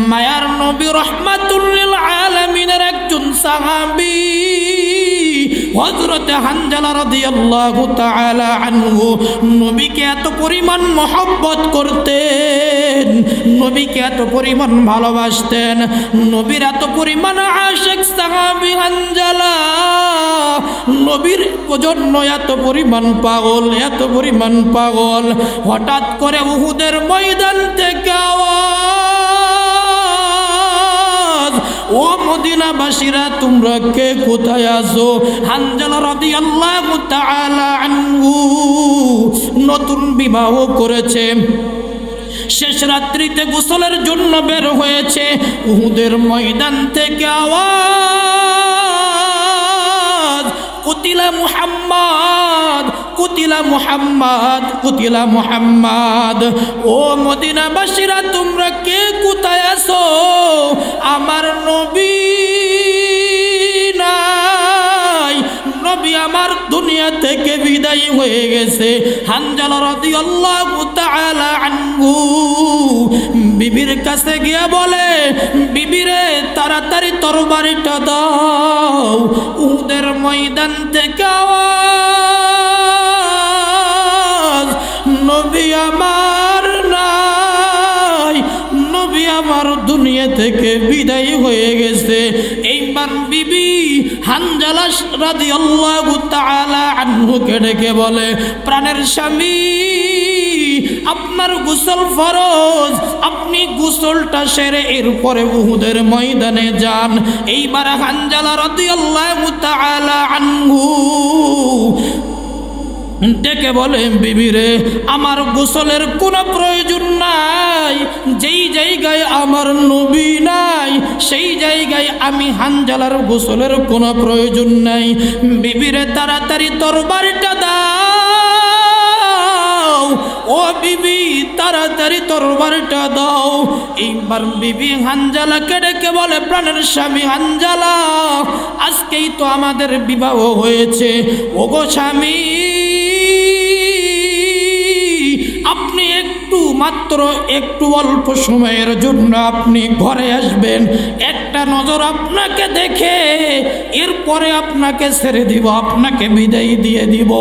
মায়ার নবী রাহমাতুল লিল আলামিনের একজন সাহাবী হযরত হানজালা রাদিয়াল্লাহু তাআলা আনহু নবীকে এত পরিমাণ মহব্বত করতেন, নবীকে এত পরিমাণ ভালোবাসতেন, নবীর এত পরিমাণ আশিক সাহাবী হানজালা, নবীর জন্য এত পরিমাণ পাগল, এত পরিমাণ পাগল। হঠাৎ করে উহুদের ময়দান থেকে আওয়াজ, ও মদিনাবাসীরা তোমরা কে কোথায় আছো? হানজালা রাদিয়াল্লাহু তাআলা আনহু নতুন বিবাহ করেছে, শেষ রাত্রিতে গোসলের জন্য বের হয়েছে। উহুদের ময়দান থেকে আওয়াজ, কুতিলা মুহাম্মদ, কুতিলা মুহাম্মদ, কুতিলা মুহাম্মদ। ও মদিনাবাসীরা তোমরা কে কোথায় আছো? আমার নবী নাই, নবী আমার দুনিয়া থেকে বিদায় হয়ে গেছে। হানজালা রাদিয়াল্লাহু তাআলা আনহু বিবির কাছে গিয়ে বলে, বিবিরে তাড়াতাড়ি তরবারিটা দাও। উহুদের ময়দান থেকে আওয়াজ, নবী আমার নাই, নবী আমার দুনিয়া থেকে বিদায় হয়ে গেছে। এইবার বিবি হানজালা রাদিয়াল্লাহু তাআলা আনহুকে ডেকে বলে, প্রাণের স্বামী আপনার গোসল ফরজ, আপনি গোসলটা সেরে এরপরে উহুদের ময়দানে যান। এইবার হানজালা রাদিয়াল্লাহু তাআলা আনহু ডেকে বলে, বিবিরে আমার গোসলের কোনো প্রয়োজন নাই, যেই জায়গায় আমার নবী নাই সেই জায়গায় আমি হানজালার গোসলের কোনো প্রয়োজন নাই। বিবিরে তাড়াতাড়ি তরবারিটা দাও, ও বিবি তাড়াতাড়ি তরবারিটা দাও। এইবার বিবি হানজালাকে ডেকে বলে, প্রাণের স্বামী হানজালা, আজকেই তো আমাদের বিবাহ হয়েছে। ওগো স্বামী, আপনি একটু মাত্র একটু অল্প সময়ের জন্য আপনি ঘরে আসবেন, একটা নজর আপনাকে দেখে এরপরে আপনাকে ছেড়ে দিব, আপনাকে বিদায় দিয়ে দিব।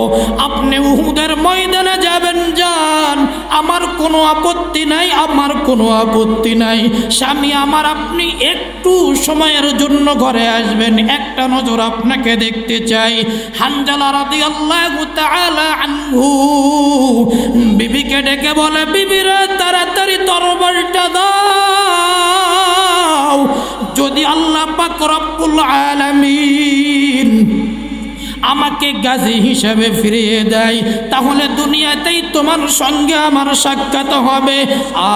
আপনি উহুদের ময়দানে যাবেন, যান, আমার কোনো আপত্তি নাই, আমার কোনো আপত্তি নাই। স্বামী আমার, আপনি একটু সময়ের জন্য ঘরে আসবেন, একটা নজর আপনাকে দেখতে চাই। হানজালা রাদিয়াল্লাহু তাআলা আনহু বিবিকে ডেকে বলে, বিবিরে তাড়াতাড়ি তরবারিটা দাও। যদি আল্লাহ পাক রব্বুল আলামিন আমাকে গাজী হিসাবে ফিরিয়ে দেয়, তাহলে দুনিয়াতেই তোমার সঙ্গে আমার সাক্ষাৎ হবে।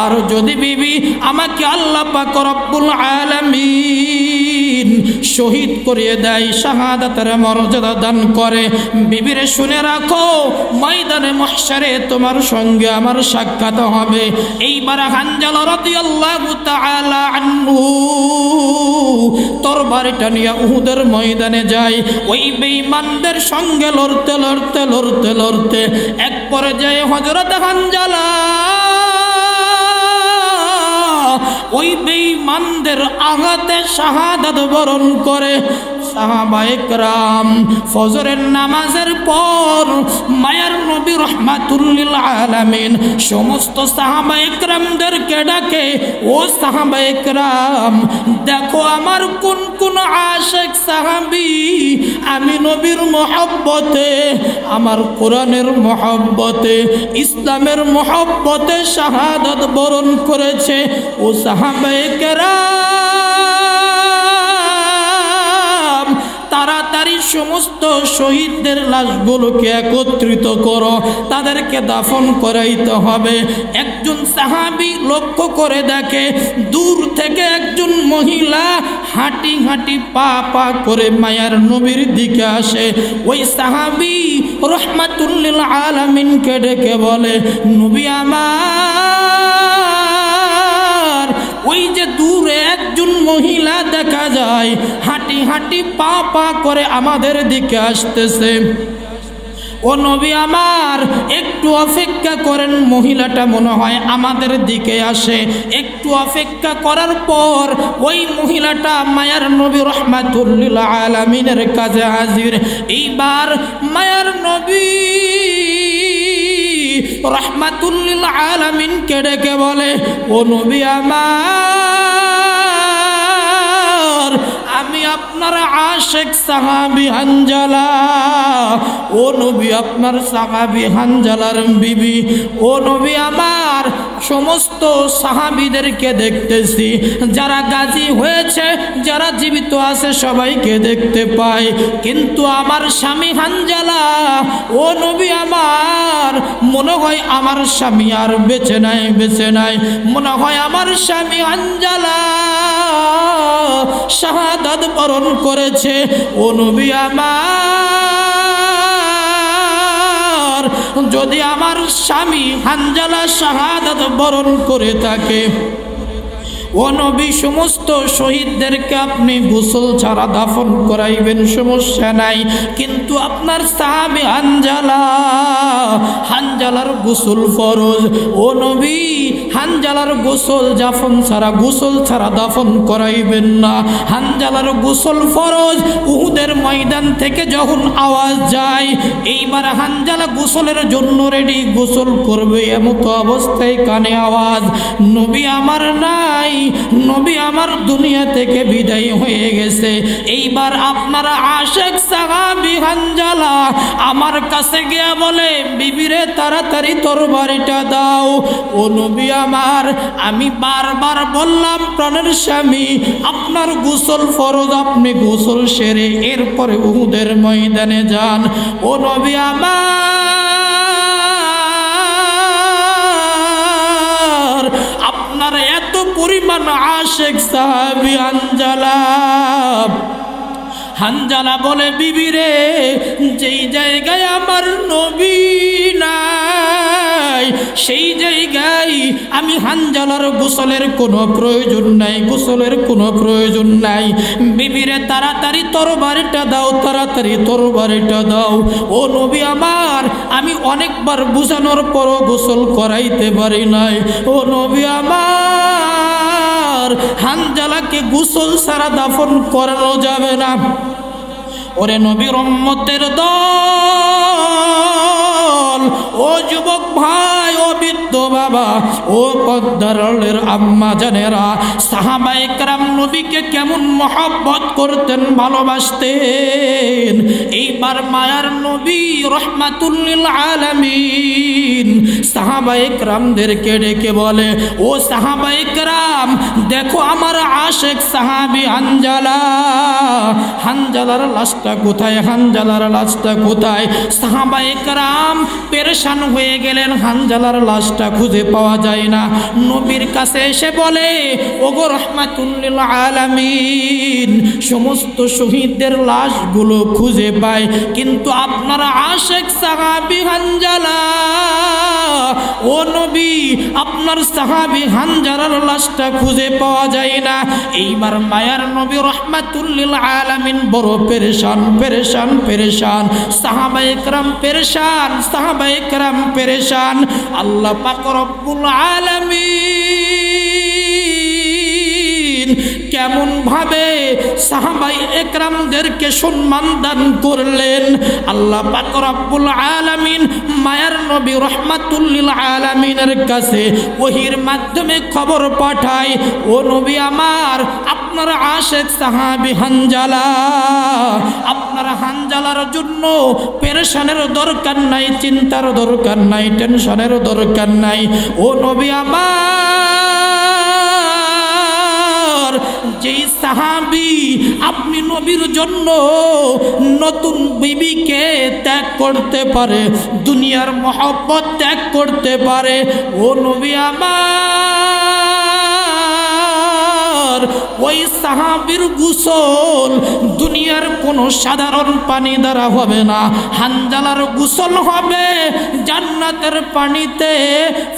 আর যদি বিবি আমাকে আল্লাহ পাক রব্বুল আলামিন শহীদ করিয়ে দেয়, শাহাদাতের মর্যাদা দান করে, বিবিরে শুনে রাখো, ময়দানে মাহশারে তোমার সঙ্গে আমার সাক্ষাৎ হবে। এইবার হানজালা রাদিয়াল্লাহু তাআলা আনহু তরবারিটা নিয়ে উহুদের ময়দানে যায়। ওই বেঈমানদের সঙ্গে লড়তে লড়তে লড়তে লড়তে এক পর্যায়ে হযরত হানজালা ওই বেঈমানদের আঘাতে শাহাদাত বরণ করে। সাহাবায়ে কেরাম ফজরের নামাজের পর মায়ার নবী রাহমাতুল লিল আলামিন সমস্ত সাহাবায়ে কেরামদেরকে ডাকে, ও সাহাবায়ে কেরাম, দেখো আমার কোন কোন আশিক সাহাবী আমি নবীর মহব্বতে, আমার কোরআনের মহব্বতে, ইসলামের মহব্বতে শাহাদাত বরণ করেছে। ও সাহাবায়ে কেরাম, তাড়াতাড়ি সমস্ত শহীদদের লাশগুলোকে একত্রিত করো, তাদেরকে দাফন করাইতে হবে। একজন সাহাবী লক্ষ্য করে দেখে, দূর থেকে একজন মহিলা হাঁটি হাঁটি পা পা করে মায়ার নবীর দিকে আসে। ওই সাহাবী রাহমাতুল লিল আলামিনকে ডেকে বলে, নবী আমার, ওই যে দূরে একজন মহিলা দেখা যায় হাঁটি হাঁটি পা পা করে আমাদের দিকে আসতেছে। ও নবী আমার একটু অপেক্ষা করেন, মহিলাটা মনে হয় আমাদের দিকে আসে। একটু অপেক্ষা করার পর ওই মহিলাটা মায়ার নবী রাহমাতুল লিল আলামিনের কাছে হাজির। এইবার মায়ার নবী রাহমাতুল লিল আলামিনকে ডেকে বলে, ও নবী আমার, আমি আপনার আশিক সাহাবী হানজালা। ও নবী আপনার সাহাবী হানজালার বিবি। ও নবী আমার, সমস্ত সাহাবীদেরকে দেখতেছি, যারা গাজী হয়েছে, যারা জীবিত আছে সবাইকে দেখতে পাই, কিন্তু আমার স্বামী হানজালা, ও নবী আমার, মনে হয় আমার স্বামী আর বেঁচে নাই, মনে হয় আমার স্বামী হানজালা শাহাদাত বরণ করেছে। ও নবী আমার, যদি আমার স্বামী হানজালা শাহাদাত বরণ করে থাকে, ও নবী সমস্ত শহীদদেরকে আপনি গোসল ছাড়া দাফন করাইবেন, সমস্যা নাই, কিন্তু আপনার সাহাবী হানজালার গোসল ফরজ। ও নবী, হানজালার গোসল গোসল ছাড়া দাফন করাইবেন না, হানজালার গোসল ফরজ। উহুদের ময়দান থেকে যখন আওয়াজ যায়, এইবার হানজালা গোসলের জন্য রেডি, গোসল করবে, এমতো অবস্থায় কানে আওয়াজ, নবী আমার নাই, নবী আমার দুনিয়া থেকে বিদায় হয়ে গেছে। এইবার আপনার আশিক সাহাবী হানজালা আমার কাছে গিয়া বলে, বিবিরে তাড়াতাড়ি তরবারিটা দাও। ও নবী আমার, আমি বারবার বললাম প্রাণের স্বামী, আপনার গোসল ফরজ, আপনি গোসল সেরে এরপরে উহুদের ময়দানে যান। ও নবী আমার, আপনার এত পরিমাণ আশিক সাহাবী হানজালা বলে, বিবি রে, যেই জায়গায় আমার নবী নাই, সেই জায়গায় আমি হানজালার গোসলের কোনো প্রয়োজন নাই, বিবি রে তাড়াতাড়ি তরবারিটা দাও, তাড়াতাড়ি তরবারিটা দাও। ও নবী আমার, আমি অনেকবার বুঝানোর পরও গোসল করাইতে পারি নাই। ও নবী আমার, হানজালাকে গোসল ছাড়া দাফন করানো যাবে না। ওরে নবীর উম্মতের দল, ও যুবক ভাই, ও বৃদ্ধ বাবা, ও পদ্মারের আম্মা জানেরা, সাহাবায়ে কেরাম নবীকে কেমন মহব্বত করতেন, ভালোবাসতেন। এইবার মায়ার নবী রাহমাতুল লিল আলামিন সাহাবায়ে কেরামদেরকে ডেকে বলে, ও সাহাবায়ে কেরাম, দেখো আমার আশিক সাহাবী হানজালার লাশটা কোথায়, হানজালার লাশটা কোথায়? সাহাবায়ে কেরাম পেরেশান হয়ে গেলেন, হানজালার লাশটা খুঁজে পাওয়া যায় না। নবীর কাছে এসে বলে, ওগো রাহমাতুল লিল আলামিন, সমস্ত শহীদদের লাশগুলো খুঁজে পায়, কিন্তু আপনার আশিক সাহাবী হানজালা, ও নবী, আপনার সাহাবী হানজালার লাশটা খুঁজে পাওয়া যায় না। এইবার মায়ার নবী রাহমাতুল লিল আলামিন বড় পেরেশান। সাহাবায়ে কেরাম পেরেশান। আল্লাহ পাক রব্বুল আলামিন কেমন ভাবে সাহাবায়ে একরামদেরকে সম্মান দান করলেন। আল্লাহ পাক রব্বুল আলামিন মায়ার নবী রাহমাতুল লিল আলামিনের কাছে ওহীর মাধ্যমে খবর পাঠায়, ও নবী আমার, আপনার আশিক সাহাবী হানজালা, আপনার হানজালার জন্য পেরেশানের দরকার নাই, চিন্তার দরকার নাই, টেনশনের দরকার নাই। ও নবী আমার, যেই সাহাবী আপনি নবীর জন্য নতুন বিবিকে ত্যাগ করতে পারে, দুনিয়ার মহব্বত ত্যাগ করতে পারে, ও নবী আমার, ওই সাহাবীর গোসল দুনিয়ার কোনো সাধারণ পানি দ্বারা হবে না, হানজালার গোসল হবে জান্নাতের পানিতে,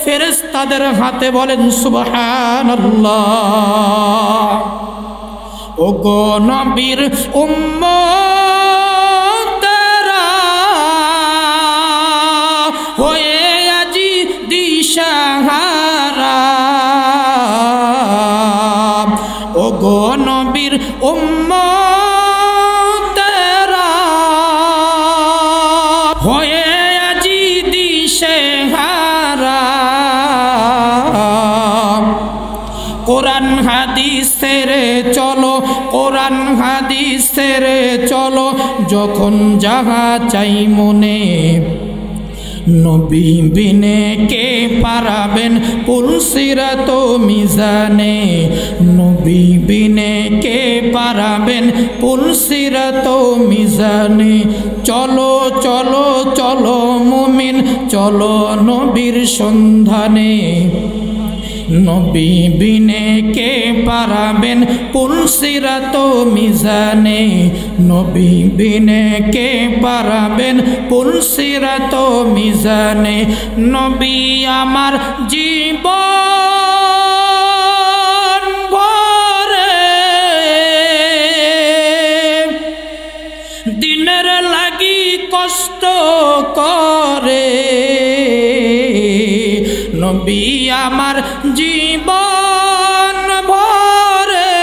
ফেরেশতাদের হাতে। বলেন সুবহানাল্লাহ। ও গো নবীর উম্মতেরা, গো নবীর উম্মতেরা হয়ে আজি দিশেহারা কোরআন হাদিস ছেড়ে চলো কোরআন হাদিস ছেড়ে চলো যখন যাহা চাই মনে নবী বিনে কে পারাবেন পুলসিরাত মিজানে নবী বিনে কে পারাবেন পুলসিরাত মিজানে চলো চলো চলো মুমিন চলো নবীর সন্ধানে নবী বিনে কে পারাবেন পুলসিরাত মিজানে নবী বিনে কে পারাবেন পুলসিরাত মিজানে নবী আমার জীবন ভরে দিনের লাগি কষ্ট করে নবী আমার জীবন ভরে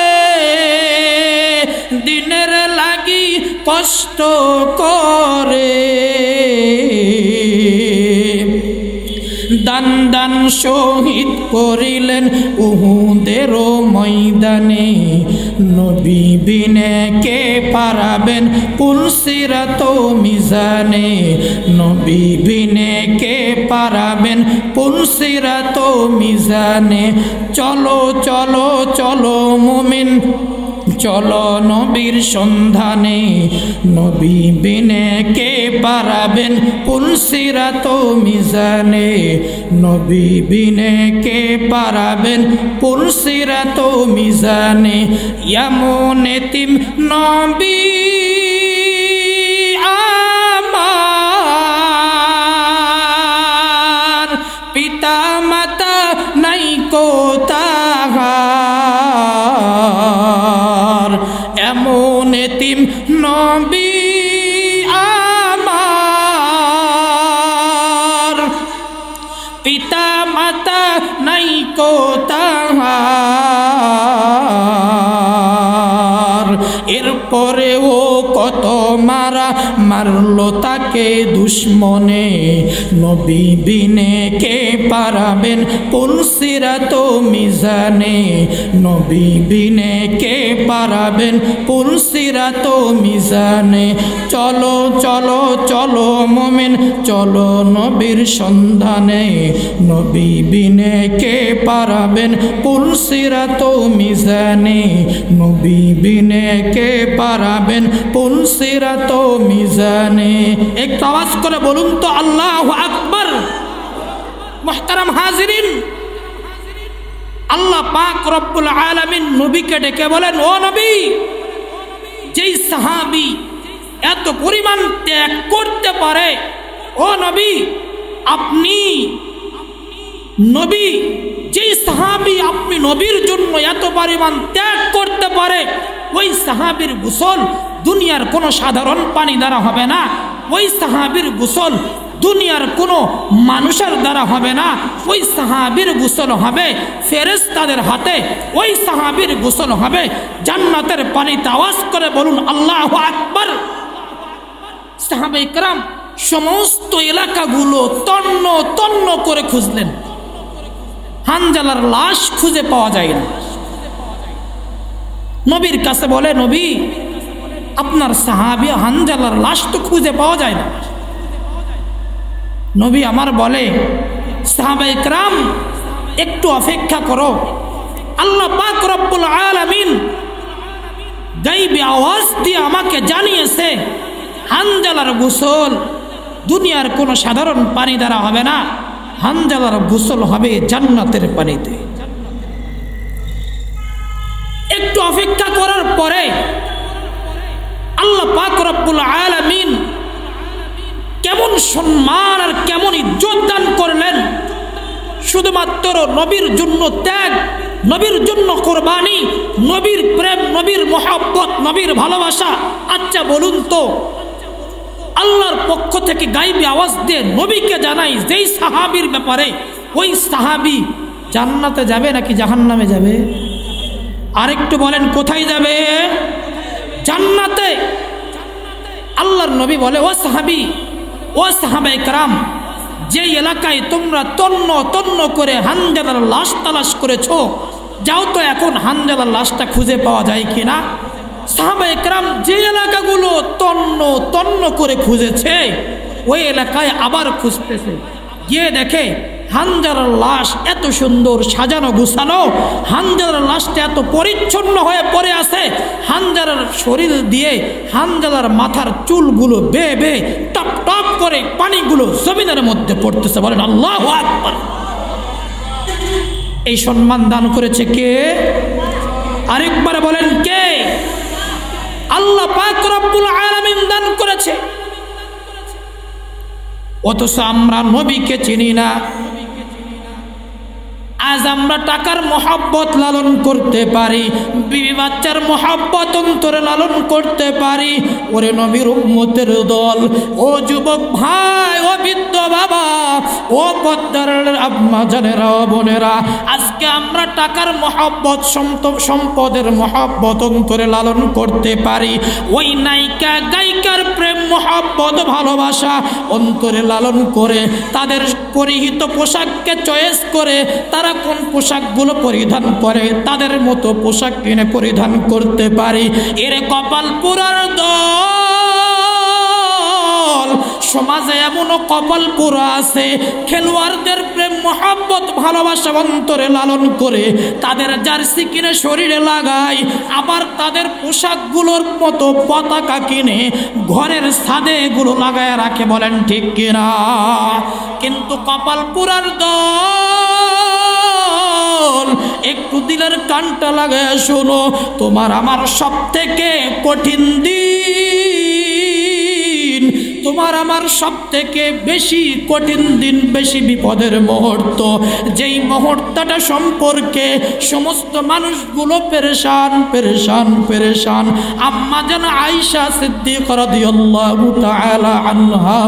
দিনের লাগি কষ্ট করে দান দান শহীদ করিলেন উহুদের ময়দানে নবী বিনে কে পারাবেন পুলসিরাত মিজানে নবী বিনে কে পারাবেন পুলসিরাত মিজানে চলো চলো চলো মুমিন চলো নবীর সন্ধানে নবী বিনে কে পারাবেন পুলসিরাত মিজানে নবী বিনে কে পারাবেন পুলসিরাত মিজানে এমন এতিম নবী আমার পিতা মাতা নাই কোথার এমন এতিম নবী আমার পিতা মাতা নাই কোথার এরপরে ও কত মারা মারলো তাকে দুশ্মনে নবী বিনে কে পারাবেন পুলসিরাত মিজানে নবী বিনে কে পারাবেন পুলসিরাত মিজানে চলো চলো চলো মুমিন চলো নবীর সন্ধানে নবী বিনে কে পারাবেন পুলসিরাত মিজানে নবী বিনে কে পারাবেন পুলসিরাত মিজানে একটু আওয়াজ করে বলুন তো আল্লাহু আকবার মুহতারাম হাজিরিন আল্লাহ পাক রব্বুল আলামিন নবীকে ডেকে বলেন ও নবী যেই সাহাবী এত পরিমাণ ত্যাগ করতে পারে ও নবী আপনি নবী যেই সাহাবী আপনি নবীর জন্য এত পরিমাণ ত্যাগ করতে পারে ওই সাহাবীর গোসল দুনিয়ার কোনো সাধারণ পানি দ্বারা হবে না ওই সাহাবীর গোসল দুনিয়ার কোনো মানুষের দ্বারা হবে না ওই সাহাবীর গোসল হবে ফেরেশতাদের হাতে ওই সাহাবীর গোসল হবে জান্নাতের পানিতে আওয়াজ করে বলুন আল্লাহু আকবার সাহাবায়ে কেরাম সমস্ত এলাকাগুলো তন্ন তন্ন করে খুঁজলেন হানজালার লাশ খুঁজে পাওয়া যায় না নবীর কাছে বলে নবী আপনার সাহাবী হানজালার লাশ তো খুঁজে পাওয়া যায় না নবী আমার বলে সাহাবায়ে কেরাম একটু অপেক্ষা করো আল্লাহ পাক রব্বুল আলামিন গায়বী আওয়াজ দিয়ে আমাকে জানিয়েছে হানজালার গোসল দুনিয়ার কোনো সাধারণ পানি দ্বারা হবে না হানজালার গোসল হবে জান্নাতের পানিতে একটু অপেক্ষা করার পরে আল্লাহ পাক রব্বুল আলামিন কেমন সম্মান আর কেমন ইজ্জত দান করলেন শুধুমাত্র নবীর জন্য ত্যাগ নবীর জন্য কুরবানি নবীর প্রেম নবীর মহব্বত নবীর ভালোবাসা আচ্ছা বলুন তো আল্লাহর পক্ষ থেকে গায়বী আওয়াজ দিয়ে নবীকে জানাই যেই সাহাবীর ব্যাপারে ওই সাহাবী জান্নাতে যাবে নাকি জাহান্নামে যাবে আরেকটু বলেন কোথায় যাবে? জান্নাতে। আল্লাহর নবী বলে, ও সাহাবী, ও সাহাবায়ে কেরাম, যে এলাকায় তোমরা তন্ন তন্ন করে হানজালার লাশ তালাশ করেছো, যাও তো এখন হানজালার লাশটা খুঁজে পাওয়া যায় কিনা। সাহাবায়ে কেরাম যে এলাকাগুলো তন্ন তন্ন করে খুঁজেছে ওই এলাকায় আবার খুঁজতেছে, গিয়ে দেখে হানজালার লাশ এত সুন্দর সাজানো গুছানো, হানজালার লাশটা এত পরিচ্ছন্ন হয়ে পড়ে আছে, হানজালার শরীর দিয়ে হানজালার মাথার চুলগুলো বেয়ে বেয়ে টপ টপ করে পানিগুলো জমিনের মধ্যে পড়তেছে। বলেন আল্লাহু আকবার। এই সম্মান দান করেছে কে? আরেকবার বলেন কে? আল্লাহ পাক রব্বুল আলামিন দান করেছে। অথচ আমরা নবীকে চিনি না। আজ আমরা টাকার মহব্বত লালন করতে পারি, বিবি বাচ্চার মহব্বত অন্তরে লালন করতে পারি। ওরে নবীর উম্মতের দল, ও যুবক ভাই, ও বৃদ্ধ বাবা, ও পদ্মার আম্মা জানেরা, ও বোনেরা, আজকে আমরা টাকার মহব্বত, সম্পদের মহব্বত অন্তরে লালন করতে পারি। ওই নায়িকা গায়িকার প্রেম মহব্বত ভালোবাসা অন্তরে লালন করে তাদের পরিহিত পোশাককে চয়েস করে তারা কোন পোশাকগুলো পরিধান করে তাদের মতো পোশাক কিনে পরিধান করতে পারি। এর কপাল পুরার দল। সমাজে এমনও কপাল পুরা আছে, খেলোয়াড়দের প্রেম মহব্বত ভালোবাসা অন্তরে লালন করে তাদের জার্সি কিনে শরীরে লাগায়, আবার তাদের পোশাকগুলোর মতো পতাকা কিনে ঘরের ছাদে এগুলো লাগায় রাখে। বলেন ঠিক কিনা? কিন্তু কপাল পুরার দল, একটু দিলের কানটা লাগায় শোনো, তোমার আমার সব থেকে কঠিন দিন, তোমার আমার সব থেকে বেশি কঠিন দিন, বেশি বিপদের মুহূর্ত, যেই মুহূর্তটা সম্পর্কে সমস্ত মানুষগুলো পেরেশান পেরেশান পেরেশান। আম্মা জান আয়েশা সিদ্দিকা রাদিয়াল্লাহু তাআলা আনহা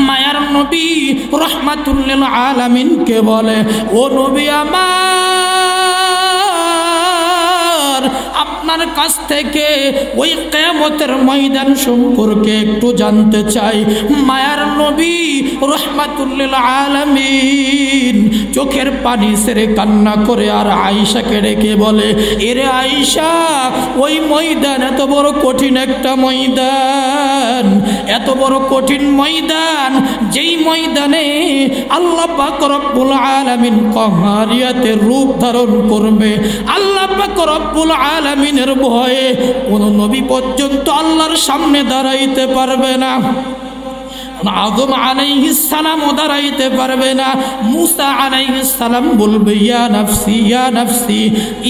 মায়ার নবী রাহমাতুল লিল আলামিনকে বলে, ও নবী আমার, আপনার কাছ থেকে ওই কিয়ামতের ময়দান সম্পর্কে একটু জানতে চাই। মায়ার নবী রাহমাতুল লিল আলামিন চোখের পানি ছেড়ে কান্না করে আর আয়েশাকে ডেকে বলে, এরে আয়েশা, ওই ময়দান এত বড় কঠিন একটা ময়দান, এত বড় কঠিন ময়দান, যেই ময়দানে আল্লাহ পাক রব্বুল আলামিন কাহারিয়াতের রূপ ধারণ করবে। আল্লাহ পাক রব্বুল আলামিনের ভয়ে কোন নবী পর্যন্ত আল্লাহর সামনে দাঁড়াইতে পারবে না। আদম আলাইহিস সালাম দাঁড়াইতে পারবে না। মুসা আলাইহিস সালাম বলবে ইয়া নাফসি ইয়া নাফসি।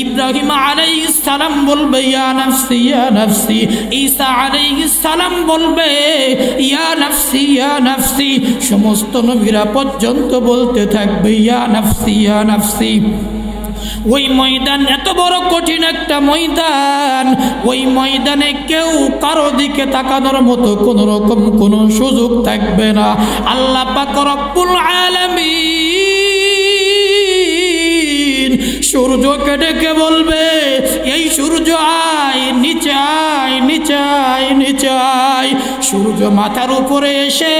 ইব্রাহিম আলাইহিস সালাম বলবে ইয়া নাফসি ইয়া নাফসি। ঈসা আলাইহিস সালাম বলবে ইয়া নাফসি ইয়া নাফসি। সমস্ত নবীরা পর্যন্ত বলতে থাকবে ইয়া নাফসি ইয়া নাফসি। ওই ময়দান এত বড় কঠিন একটা ময়দান, ওই ময়দানে কেউ কারো দিকে তাকানোর মতো কোন রকম কোনো সুযোগ থাকবে না। আল্লাহ পাক রব্বুল আলামিন সূর্যকে ডেকে বলবে, এই সূর্য আয় নিচে আয় নিচে আয় নিচে আয়। সূর্য মাথার উপরে এসে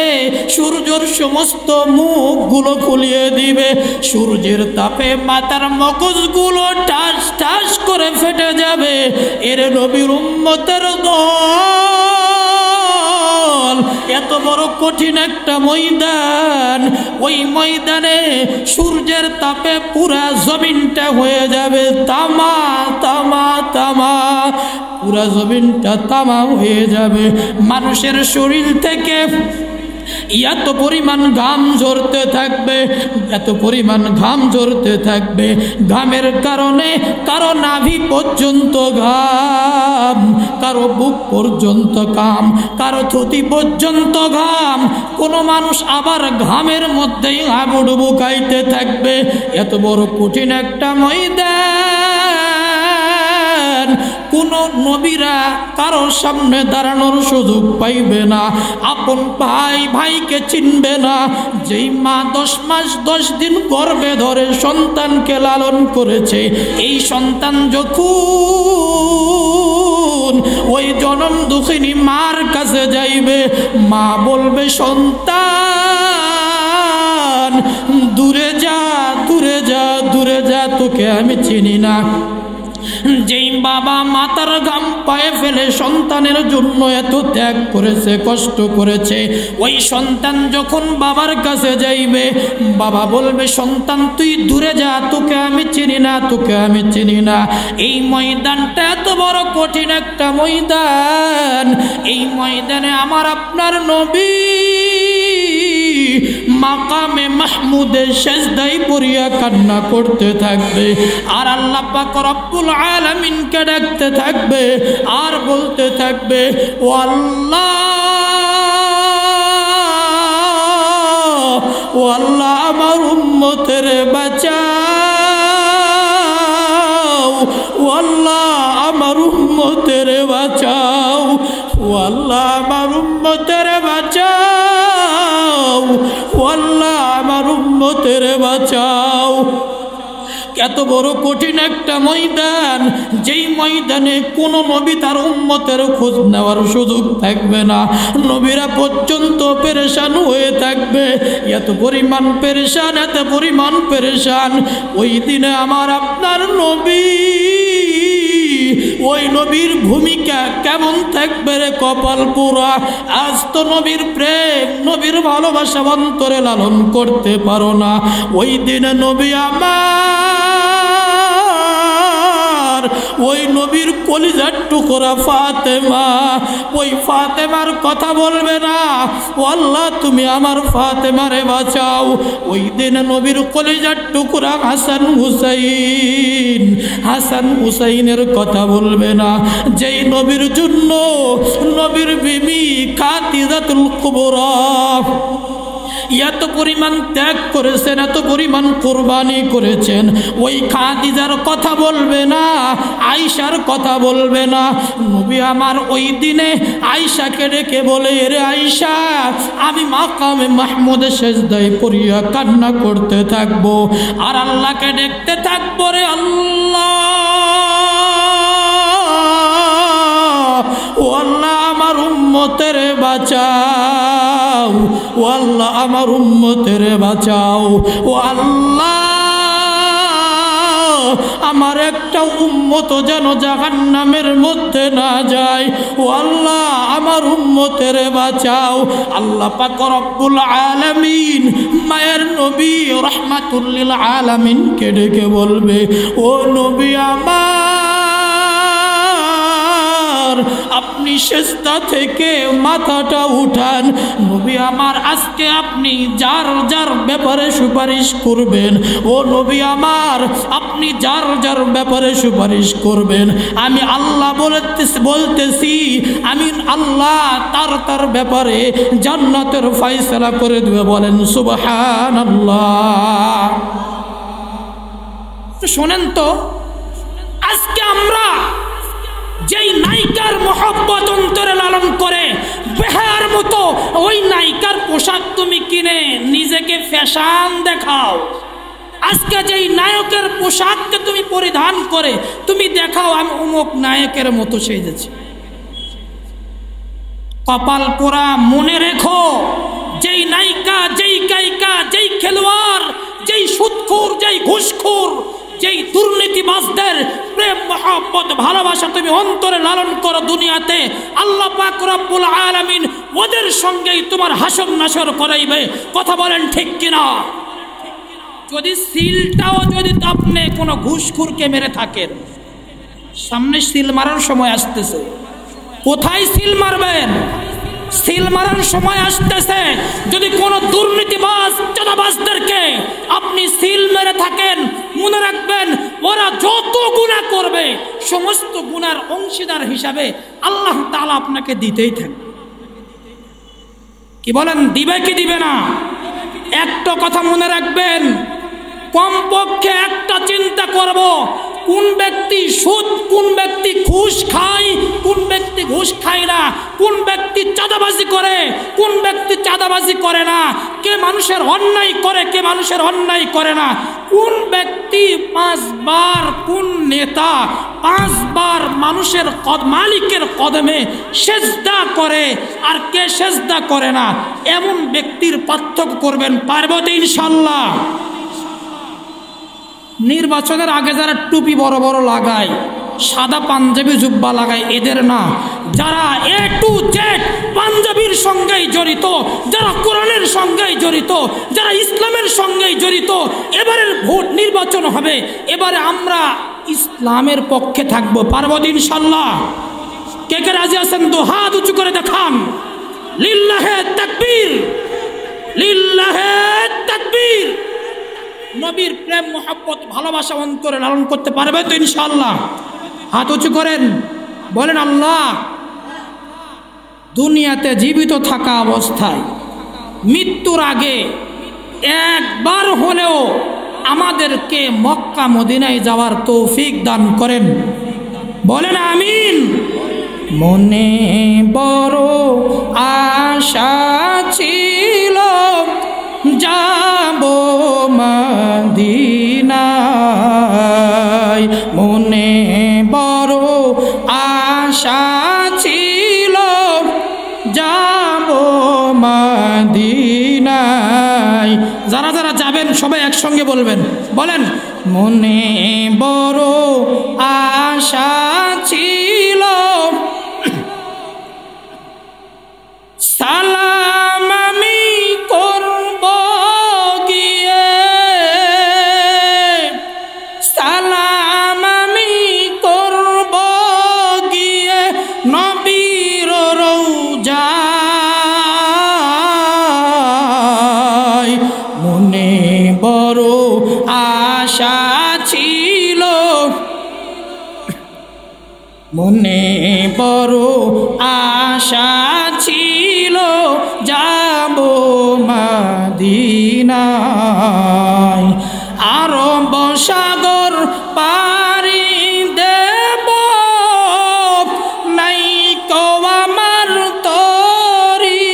সূর্যের সমস্ত মুখগুলো খুলিয়ে দিবে। সূর্যের তাপে মাথার মগজগুলো ঠাস ঠাস করে ফেটে যাবে। এর নবীর উম্মতের দল, এত বড় কঠিন একটা ময়দান, ওই ময়দানে সূর্যের তাপে পুরা জমিনটা হয়ে যাবে তামা তামা তামা, পুরা জমিনটা তামা হয়ে যাবে। মানুষের শরীর থেকে এত পরিমাণ ঘাম ঝরতে থাকবে, এত পরিমাণ ঘাম ঝরতে থাকবে। ঘামের কারণে কারো নাভি পর্যন্ত ঘাম, কারো বুক পর্যন্ত ঘাম, কারো থুতি পর্যন্ত ঘাম। কোনো মানুষ আবার ঘামের মধ্যেই হাবুডুবু খাইতে থাকবে। এত বড় কঠিন একটা ময়দান, কোনো নবীরা কারোর সামনে দাঁড়ানোর সুযোগ পাইবে না, আপন ভাই ভাইকে চিনবে না। যেই মা 10 মাস 10 দিন গর্ভে ধরে সন্তানকে লালন করেছে, এই সন্তান যখন ওই জনম দুঃখিনী মার কাছে যাইবে, মা বলবে সন্তান দূরে যা, দূরে যা, দূরে যা, তোকে আমি চিনি না। যেই বাবা মাতার ঘাম পায়ে ফেলে সন্তানের জন্য এত ত্যাগ করেছে, কষ্ট করেছে, ওই সন্তান যখন বাবার কাছে যাইবে, বাবা বলবে সন্তান তুই দূরে যা, তোকে আমি চিনি না, তোকে আমি চিনি না। এই ময়দানটা এত বড় কঠিন একটা ময়দান, এই ময়দানে আমার আপনার নবী মাকামে মাহমুদে সেজদায় পড়িয়া কান্না করতে থাকবে, আর আল্লাহ পাক রব্বুল আলামিনকে ডাকতে থাকবে, আর বলতে থাকবে ও আল্লাহ, ও আল্লাহ আমার উম্মতের বাঁচাও, ও আল্লাহ আমার উম্মতের বাঁচাও, ও আল্লাহ আমার উম্মতের বাঁচাও, ও আল্লাহ আমার উম্মতের বাঁচাও। এত বড় কঠিন একটা ময়দান, যেই ময়দানে কোনো নবী তার উম্মতের খোঁজ নেওয়ার সুযোগ থাকবে না, নবীরা পর্যন্ত পেরেশান হয়ে থাকবে, এত পরিমাণ পেরেশান, এত পরিমাণ পেরেশান। ওই দিনে আমার আপনার নবী, ওই নবীর ভূমিকা কেমন থাকবে রে কপাল পোড়া। আজ তো নবীর প্রেম, নবীর ভালোবাসা অন্তরে লালন করতে পারো না। ওই দিনে নবী আমার, ওই নবীর কলিজার টুকরা ফাতেমা, ওই ফাতেমার কথা বলবে না ও আল্লাহ তুমি আমার ফাতেমারে বাঁচাও। ওই দিন নবীর কলিজার টুকরা হাসান হুসাইন, হাসান হুসাইনের কথা বলবে না, যেই নবীর জন্য নবীর বিবি খাদিজাতুল কুবরা এত পরিমাণ ত্যাগ করেছেন, এত পরিমাণ কোরবানি করেছেন। ওই খাদিজার কথা বলবে না, আয়েশার কথা বলবে না। নবী আমার ওই দিনে আয়েশাকে ডেকে বলে, রে আয়েশা, আমি মাকামে মাহমুদে সেজদায় পড়িয়া কান্না করতে থাকবো, আর আল্লাহকে দেখতে থাকবো, রে আল্লাহ, ও আল্লাহ আমার উম্মতের বাঁচাও, ও আল্লাহ আমার উম্মতের বাঁচাও, ও আল্লাহ আমার একটা উম্মত যেন জাহান্নামের মধ্যে না যায়, ও আল্লাহ আমার উম্মতের বাঁচাও। আল্লাহ পাক রব্বুল আলামিন মায়ের নবী রাহমাতুল লিল আলামিনকে ডেকে বলবে, ও নবী আমার, আপনি সেজদা থেকে মাথাটা উঠান। নবী আমার, আজকে আপনি যার যার ব্যাপারে সুপারিশ করবেন, ও নবী আমার, আপনি যার যার ব্যাপারে সুপারিশ করবেন, আমি আল্লাহ বলতেছি, আমি আল্লাহ তার তার ব্যাপারে জান্নাতের ফয়সালা করে দেবে। বলেন সুবহানাল্লাহ। শোনেন তো, আজকে আমরা যেই নায়িকার মহব্বত অন্তরে লালন করে বেহার মতো ওই নায়িকার পোশাক তুমি কিনে নিজেকে ফ্যাশন দেখাও, আজকে যেই নায়কের পোশাককে তুমি পরিধান করে তুমি দেখাও আমি অমুক নায়কের মতো সেজেছি, কপাল পোড়া। মনে রেখো, যেই নায়িকা, যেই গায়িকা, যেই খেলোয়াড়, যেই সুদখোর, যেই ঘুষখোর, যেই দুর্নীতিবাজদের প্রেম মহব্বত ভালোবাসা তুমি অন্তরে লালন করো দুনিয়াতে, আল্লাহ পাক রব্বুল আলামিন ওদের সঙ্গেই তোমার হাসর নাসর করাইবে। কথা বলেন ঠিক কিনা? যদি সিলটাও যদি আপনি কোনো ঘুষখোরকে মেরে থাকেন, সামনে সিল মারার সময় আসতেছে, কোথায় সিল মারবেন? সিল মারার সময় আসতেছে। যদি কোনো দুর্নীতিবাজ চাঁদাবাজদেরকে আপনি সিল মেরে থাকেন, মনে রাখবেন ওরা যত গুনাহ করবে সমস্ত গুনার অংশীদার হিসাবে আল্লাহ তাআলা আপনাকে দিতেই থাকবে। কি বলেন, দিবে কি দিবে না? একটা কথা মনে রাখবেন, কমপক্ষে একটা চিন্তা করব, কোন ব্যক্তি সুদ, কোন ব্যক্তি ঘুষ ঘুষ খায়, কোন ব্যক্তি ঘুষ খায় না, কোন ব্যক্তি চাঁদাবাজি করে, কোন ব্যক্তি চাঁদাবাজি করে না, কে মানুষের অন্যায় করে, কে মানুষের অন্যায় করে না, কোন ব্যক্তি 5 বার, কোন নেতা 5 বার মানুষের মালিকের কদমে সেজদা করে আর কে সেজদা করে না, এমন ব্যক্তির পার্থক্য করবেন, পারবো তো ইনশাল্লাহ। নির্বাচনের আগে যারা টুপি বড় বড় লাগায়, সাদা পাঞ্জাবি জুব্বা লাগায়, এদের না, যারা A to Z পাঞ্জাবির সঙ্গেই জড়িত, যারা কোরআনের সঙ্গেই জড়িত, যারা ইসলামের সঙ্গেই জড়িত, এবারের ভোট নির্বাচন হবে, এবারে আমরা ইসলামের পক্ষে থাকবো, পারবো ইনশাল্লাহ। কে কে রাজি আছেন? তো হাত উঁচু করে দেখান। লিল্লাহে তাকবীর, লিল্লাহে তাকবীর। নবীর প্রেম মোহাব্বত ভালোবাসা অন্তরে লালন করতে পারবে তো ইনশাআল্লাহ? হাত উঁচু করেন, বলেন আল্লাহ, দুনিয়াতে জীবিত থাকা অবস্থায় মৃত্যুর আগে একবার হলেও আমাদেরকে মক্কা মদিনায় যাওয়ার তৌফিক দান করেন, বলেন আমিন। মনে বড় আশা ছিল যাব মদিনায়, মনে বড় আশা ছিল যাব মদিনায়। যারা যারা যাবেন সবাই একসঙ্গে বলবেন, বলেন মনে বড় আশা ছিল, সালাম আমি করব গিয়ে, সালাম আমি করব গিয়ে নবীর রওজায়, মনে বড় আশা ছিল, মনে বড় আশা ছিল যাব মদিনায়। আরব সাগর পাড়ি দেব নাই কো আমার তরি,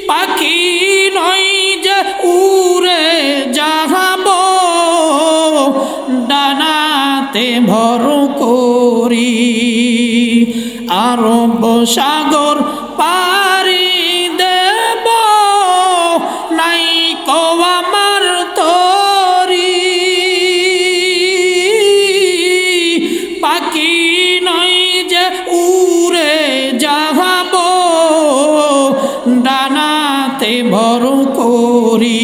পাখি নয় যে উড়ে যাব ডানাতে ভর করি, আরব সাগর পাড়ি দেব নাই কো আমার তরি, পাখি নয় যে উড়ে যাব ডানাতে ভর করি,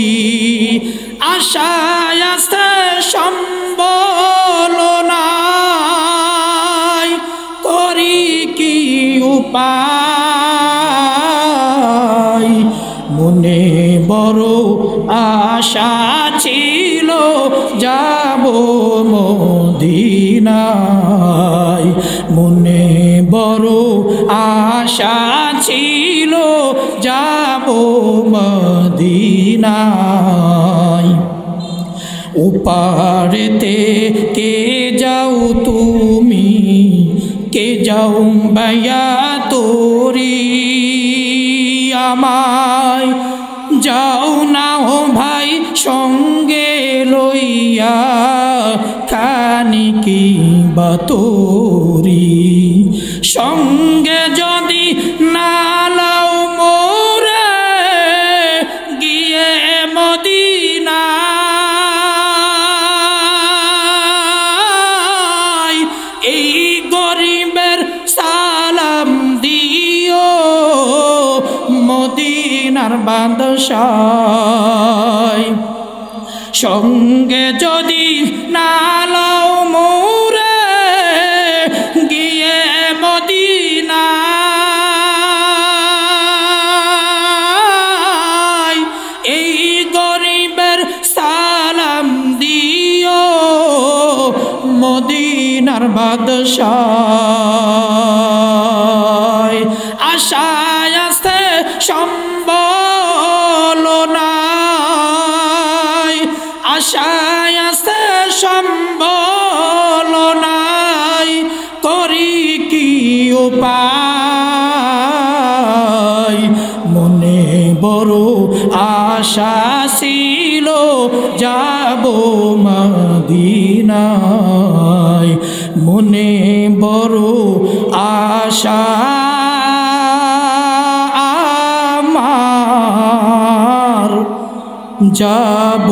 আশায় আসতে সম্বল নাই, করি কি উপায়, মনে বড় আশা ছিল যাব মদিনায়, মনে বড় আশা ছিল যাব মদিনায়। উপারেতে কে যাও তুমি, কে যাও বায়া তোরি, আমায় যাও না ও ভাই সঙ্গে লইয়া, খানিকি বাতরি, সঙ্গে যদি না লাও মোরে গিয়ে মদিনা, এই গরিবের সালাম দিও মদিনার বাদশায়, সঙ্গে যদি না লাও মোরে গিয়ে মদিনা, এই গরিবের সালাম দিও মদিনার বাদশায়। আশায় আসতে সম্বল নাই, আশা আশায় আছে সম্বল নাই, করি কি উপায়। মনে বড় আশা ছিল যাব মদিনায়, মনে বড় আশা আমার যাব